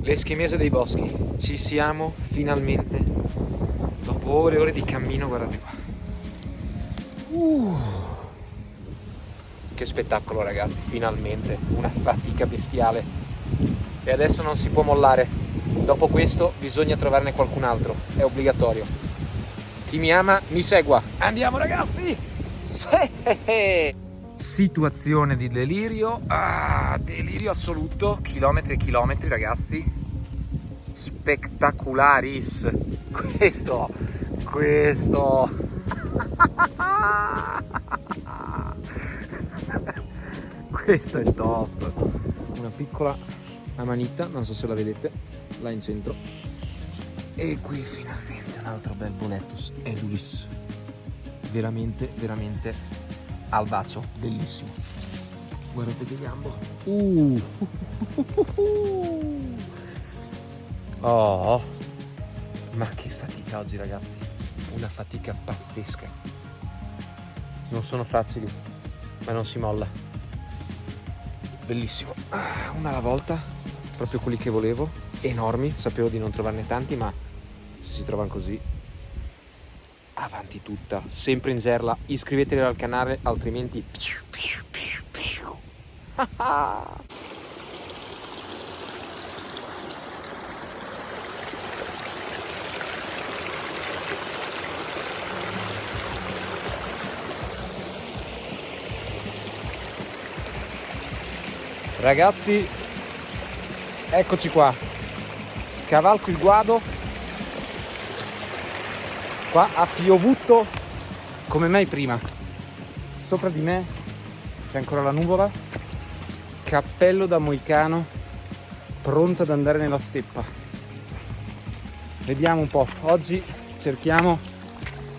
L'Eschimese dei boschi, ci siamo finalmente, dopo ore e ore di cammino, guardate qua. Che spettacolo ragazzi, finalmente, una fatica bestiale. E adesso non si può mollare, dopo questo bisogna trovarne qualcun altro, è obbligatorio. Chi mi ama mi segua, andiamo ragazzi! Sì! Situazione di delirio, delirio assoluto, chilometri e chilometri ragazzi, spectacularis, questo, questo è top, una piccola amanita, non so se la vedete, là in centro, e qui finalmente un altro bel Boletus edulis, veramente, veramente al bacio, bellissimo. Guardate che gambo. Oh, ma che fatica oggi ragazzi, una fatica pazzesca. Non sono facili, ma non si molla. Bellissimo. Una alla volta, proprio quelli che volevo, enormi, sapevo di non trovarne tanti, ma se si trovano così, avanti tutta, sempre in gerla, iscrivetevi al canale, altrimenti ragazzi, eccoci qua, scavalco il guado. Qua ha piovuto come mai prima. Sopra di me c'è ancora la nuvola. Cappello da moicano, pronto ad andare nella steppa. Vediamo un po'. Oggi cerchiamo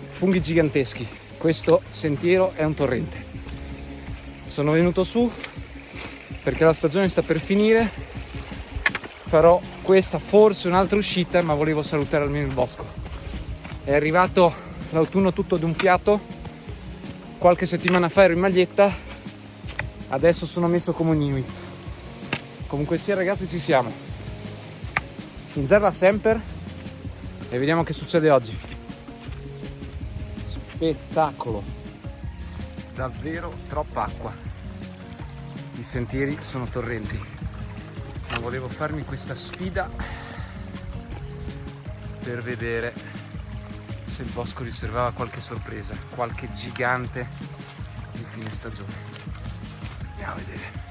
funghi giganteschi. Questo sentiero è un torrente. Sono venuto su perché la stagione sta per finire. Farò questa, forse un'altra uscita, ma volevo salutare almeno il bosco. È arrivato l'autunno tutto d'un fiato, qualche settimana fa ero in maglietta, adesso sono messo come un Inuit. Comunque sia ragazzi, ci siamo. In gerla sempre e vediamo che succede oggi. Spettacolo, davvero troppa acqua. I sentieri sono torrenti, ma volevo farmi questa sfida per vedere se il bosco riservava qualche sorpresa, qualche gigante di fine stagione. Andiamo a vedere.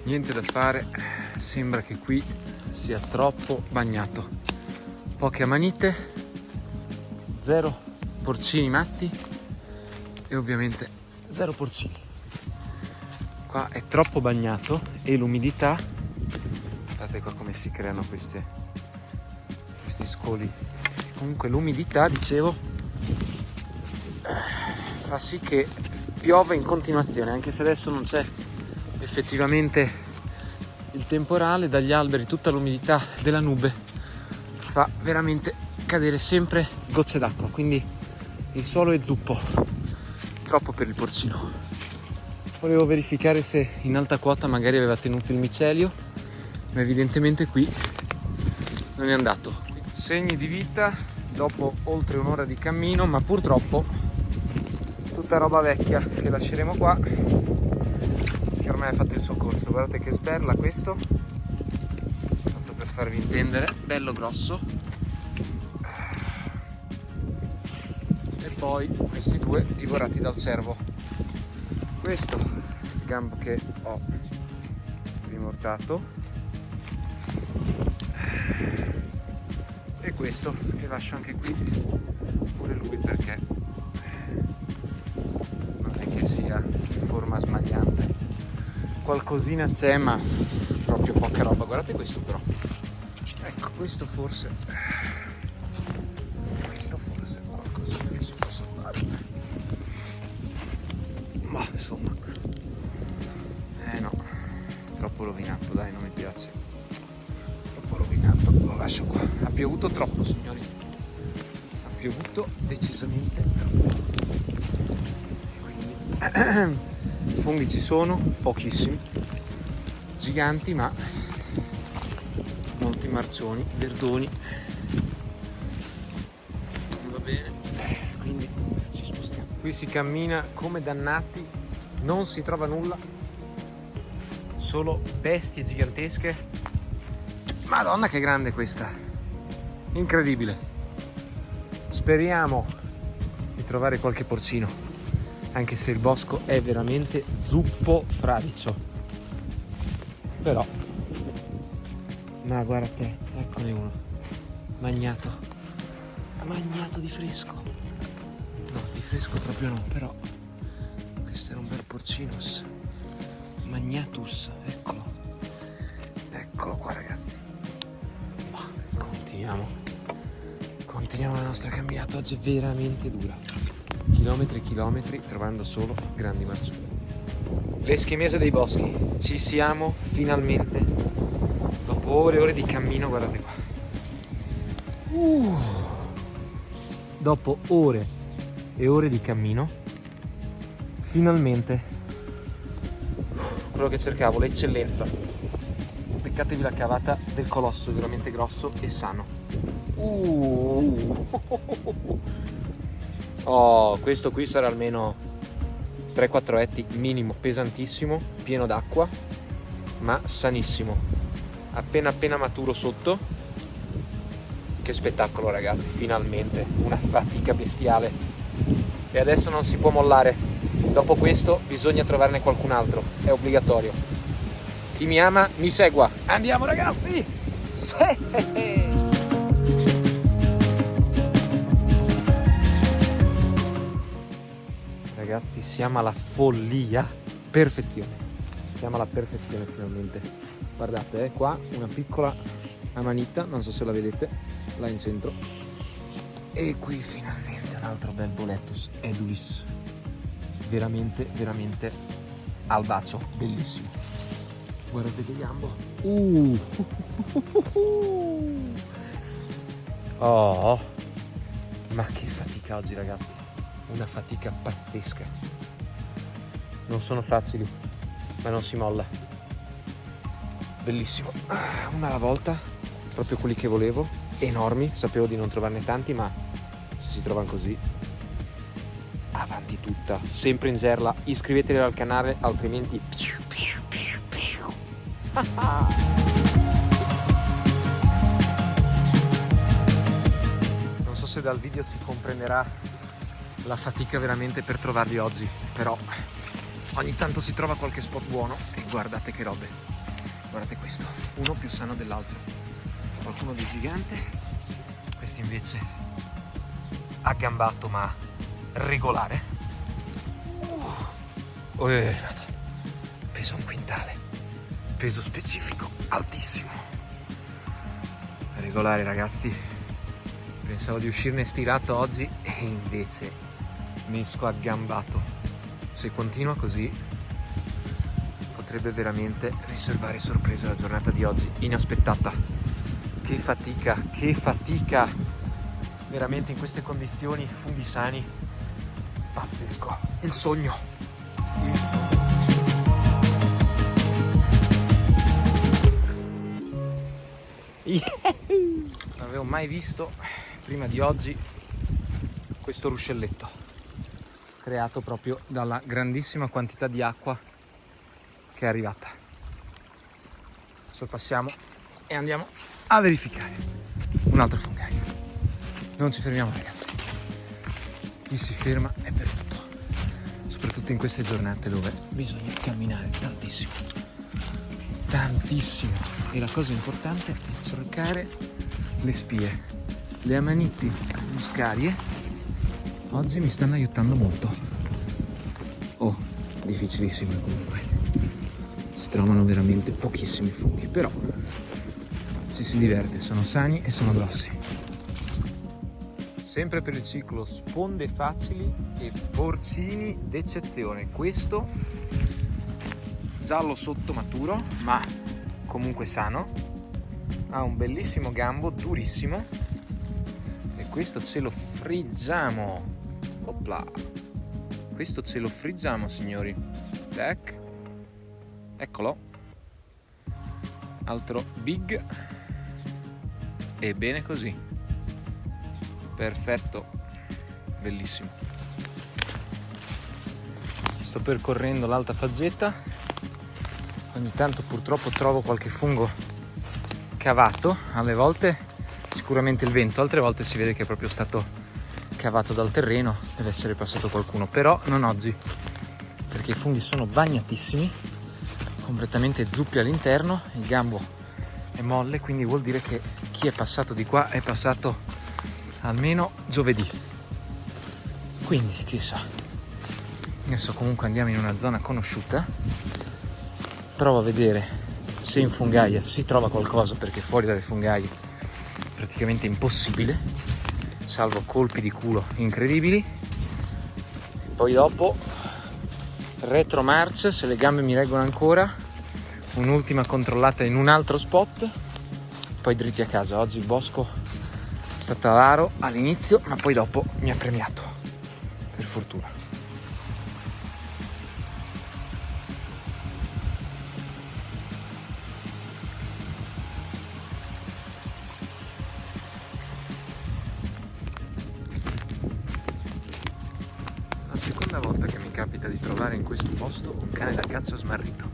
Niente da fare, sembra che qui sia troppo bagnato. Poche amanite, zero porcini matti e ovviamente zero porcini. Qua è troppo bagnato e l'umidità, guardate qua come si creano questi scoli. Comunque l'umidità, dicevo, fa sì che piova in continuazione, anche se adesso non c'è effettivamente il temporale, dagli alberi tutta l'umidità della nube fa veramente cadere sempre gocce d'acqua, quindi il suolo è zuppo, troppo per il porcino. Volevo verificare se in alta quota magari aveva tenuto il micelio, ma evidentemente qui non è andato. Segni di vita dopo oltre un'ora di cammino, ma purtroppo tutta roba vecchia che lasceremo qua, che ormai ha fatto il suo corso. Guardate che sberla questo, tanto per farvi intendere, bello grosso. E poi questi due divorati dal cervo. Questo gambo che ho rimortato, e questo che lascio anche qui pure lui, perché non è che sia in forma smagliante, qualcosina c'è ma proprio poca roba. Guardate questo però, ecco, questo forse qualcosa che si può salvare, ma insomma no, troppo rovinato, dai, non mi piace, troppo rovinato, lo lascio qua. Ha piovuto troppo, signori, ha piovuto decisamente troppo, quindi funghi ci sono, pochissimi, giganti, ma molti marcioni, verdoni, va bene, quindi ci spostiamo. Qui si cammina come dannati, non si trova nulla, solo bestie gigantesche. Madonna che grande questa, incredibile. Speriamo di trovare qualche porcino, anche se il bosco è veramente zuppo fradicio, però, ma guarda te, eccone uno, magnato di fresco, no, di fresco proprio no, però questo era un bel porcinus magnatus, eccolo qua ragazzi. Continuiamo la nostra camminata, oggi è veramente dura, chilometri e chilometri, trovando solo grandi marcioni. L'eschimese dei boschi, ci siamo finalmente, dopo ore e ore di cammino. Guardate qua, dopo ore e ore di cammino, finalmente quello che cercavo, l'eccellenza. Beccatevi la cavata del colosso, veramente grosso e sano. Oh, questo qui sarà almeno 3-4 etti minimo, pesantissimo, pieno d'acqua, ma sanissimo, appena maturo sotto. Che spettacolo ragazzi, finalmente, una fatica bestiale, e adesso non si può mollare. Dopo questo bisogna trovarne qualcun altro, è obbligatorio. Chi mi ama mi segua, andiamo ragazzi! Sì! Ragazzi, siamo alla follia, perfezione, siamo alla perfezione finalmente. Guardate, qua una piccola amanita, non so se la vedete, là in centro, e qui finalmente un altro bel boletus edulis, veramente al bacio, bellissimo. Guardate che gambo, oh, ma che fatica oggi ragazzi, una fatica pazzesca. Non sono facili, ma non si molla. Bellissimo, una alla volta, proprio quelli che volevo, enormi, sapevo di non trovarne tanti, ma se si trovano così, avanti tutta, sempre in gerla. Iscrivetevi al canale, altrimenti non so se dal video si comprenderà la fatica veramente per trovarli oggi, però ogni tanto si trova qualche spot buono e guardate che robe, guardate questo, uno più sano dell'altro, qualcuno di gigante, questi invece aggambato ma regolare, peso 1 quintale, peso specifico altissimo, regolare ragazzi. Pensavo di uscirne stirato oggi e invece mi esco aggambato. Se continua così potrebbe veramente riservare sorpresa la giornata di oggi, inaspettata. Che fatica, veramente in queste condizioni, funghi sani, pazzesco, il sogno. Non avevo mai visto prima di oggi questo ruscelletto, creato proprio dalla grandissima quantità di acqua che è arrivata. Sorpassiamo e andiamo a verificare un altro fungaio. Non ci fermiamo ragazzi, chi si ferma è perduto, soprattutto soprattutto in queste giornate dove bisogna camminare tantissimo, e la cosa importante è cercare le spie. Le amaniti muscarie oggi mi stanno aiutando molto. Difficilissime comunque, si trovano veramente pochissimi funghi, però si diverte, sono sani e sono grossi. Sempre per il ciclo sponde facili e porcini d'eccezione. Questo giallo sotto maturo, ma comunque sano, ha un bellissimo gambo durissimo, e questo ce lo friggiamo. Opla! Questo ce lo friggiamo, signori. Tac. Eccolo. Altro big. E bene così. Perfetto. Bellissimo. Sto percorrendo l'alta faggeta. Ogni tanto purtroppo trovo qualche fungo cavato. Alle volte sicuramente il vento, altre volte si vede che è proprio stato cavato dal terreno, deve essere passato qualcuno, però non oggi, perché i funghi sono bagnatissimi, completamente zuppi all'interno, il gambo è molle, quindi vuol dire che chi è passato di qua è passato almeno giovedì, quindi chissà. Adesso comunque andiamo in una zona conosciuta, provo a vedere se in fungaia si trova qualcosa, perché fuori dalle fungaie è praticamente impossibile, salvo colpi di culo incredibili. Poi dopo retromarcia, se le gambe mi reggono ancora, un'ultima controllata in un altro spot, poi dritti a casa. Oggi il bosco è stato avaro all'inizio, ma poi dopo mi ha premiato, per fortuna. La seconda volta che mi capita di trovare in questo posto un cane da caccia smarrito.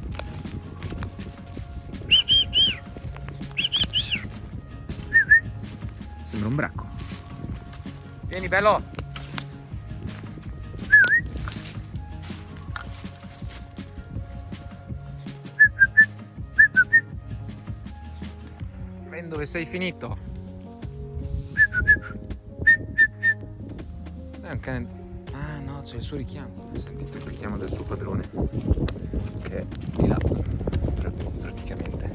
Sembra un bracco. Vieni, bello! Ben, dove sei finito? È un cane... c'è il suo richiamo. Sentite il richiamo del suo padrone, che è di là praticamente.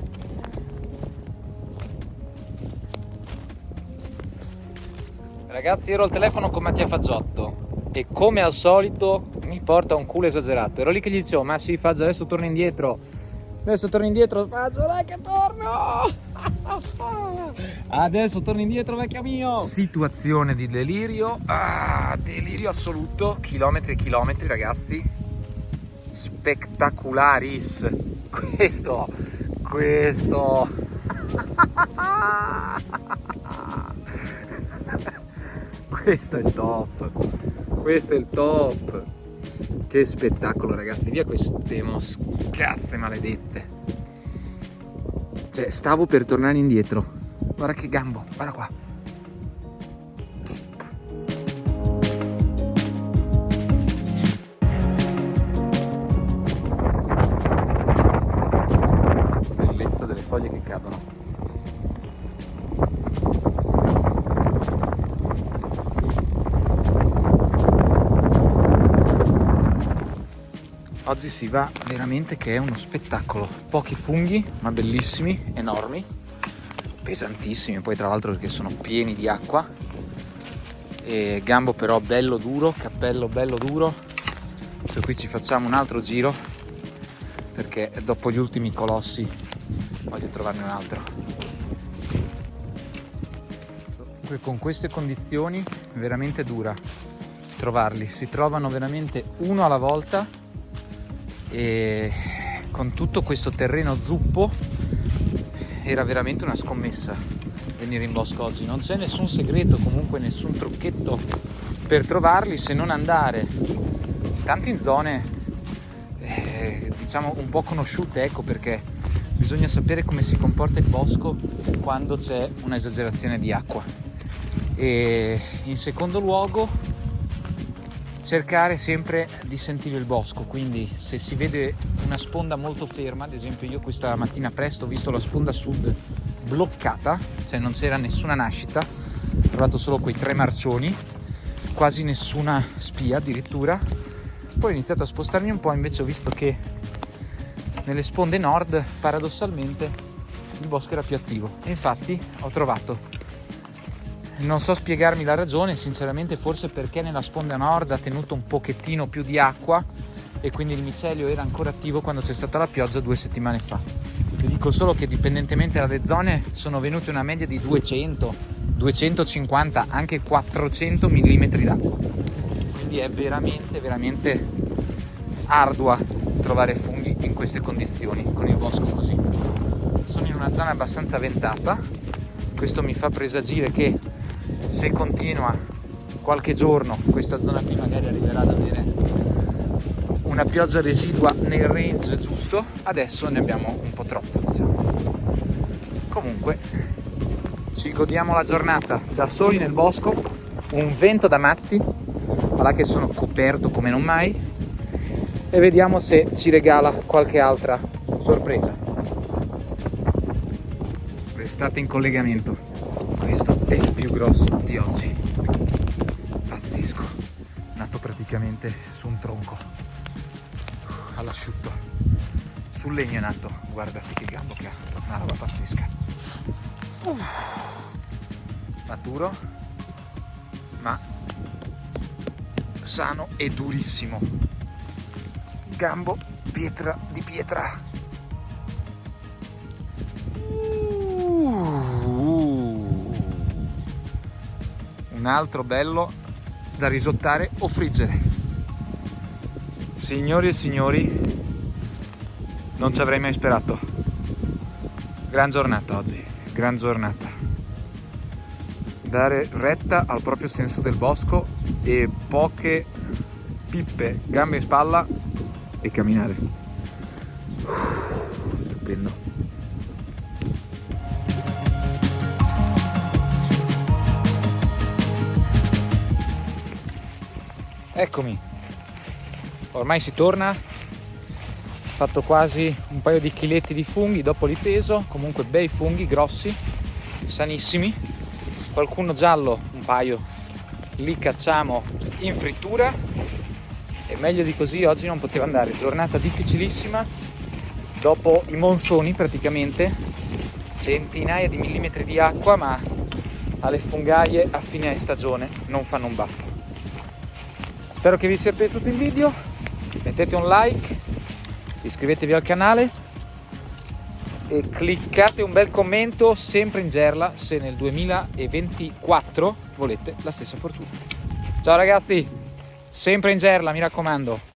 Ragazzi, ero al telefono con Mattia Faggiotto e come al solito mi porta un culo esagerato. Ero lì che gli dicevo: ma sì, Faggio, adesso torno indietro, Faggio, dai che torno. Adesso torno indietro, vecchio mio. Situazione di delirio, delirio assoluto, chilometri e chilometri, ragazzi, spectacularis. Questo questo è il top, che spettacolo, ragazzi. Via queste moscazze maledette. Cioè, stavo per tornare indietro. Guarda che gambo, guarda qua. Bellezza delle foglie che cadono. Oggi si va veramente che è uno spettacolo. Pochi funghi, ma bellissimi, enormi, pesantissimi, poi tra l'altro perché sono pieni di acqua. E gambo però bello duro, cappello bello duro. Adesso qui ci facciamo un altro giro, perché dopo gli ultimi colossi voglio trovarne un altro. Con queste condizioni è veramente dura trovarli, si trovano veramente uno alla volta. E con tutto questo terreno zuppo era veramente una scommessa venire in bosco oggi. Non c'è nessun segreto, comunque nessun trucchetto per trovarli, se non andare tanto in zone diciamo un po' conosciute, ecco perché bisogna sapere come si comporta il bosco quando c'è un'esagerazione di acqua. E in secondo luogo cercare sempre di sentire il bosco, quindi se si vede una sponda molto ferma, ad esempio io questa mattina presto ho visto la sponda sud bloccata, cioè non c'era nessuna nascita, ho trovato solo quei 3 marcioni, quasi nessuna spia addirittura. Poi ho iniziato a spostarmi un po', invece ho visto che nelle sponde nord paradossalmente il bosco era più attivo e infatti ho trovato, non so spiegarmi la ragione, sinceramente forse perché nella sponda nord ha tenuto un pochettino più di acqua e quindi il micelio era ancora attivo quando c'è stata la pioggia 2 settimane fa. Vi dico solo che dipendentemente dalle zone sono venute una media di 200, 250, anche 400 mm d'acqua. Quindi è veramente ardua trovare funghi in queste condizioni, con il bosco così. Sono in una zona abbastanza ventata, questo mi fa presagire che se continua qualche giorno questa zona qui magari arriverà ad avere una pioggia residua nel range giusto. Adesso ne abbiamo un po' troppo, diciamo. Comunque ci godiamo la giornata da soli nel bosco, un vento da matti, voilà che sono coperto come non mai, e vediamo se ci regala qualche altra sorpresa. Restate in collegamento, questo è il più grosso di oggi, pazzesco, nato praticamente su un tronco, all'asciutto, sul legno è nato, guardate che gambo che ha, una roba pazzesca, maturo ma sano e durissimo, gambo pietra di pietra. Un altro bello da risottare o friggere. Signori e signori, non ci avrei mai sperato. Gran giornata oggi, gran giornata. Dare retta al proprio senso del bosco e poche pippe, gambe in spalla e camminare. Stupendo. Eccomi, ormai si torna, ho fatto quasi un paio di chiletti di funghi, dopo li peso, comunque bei funghi, grossi, sanissimi, qualcuno giallo, un paio, li cacciamo in frittura e meglio di così oggi non poteva andare, giornata difficilissima, dopo i monsoni praticamente, centinaia di millimetri di acqua, ma alle fungaie a fine stagione non fanno un baffo. Spero che vi sia piaciuto il video, mettete un like, iscrivetevi al canale e cliccate un bel commento sempre in gerla se nel 2024 volete la stessa fortuna. Ciao ragazzi, sempre in gerla, mi raccomando.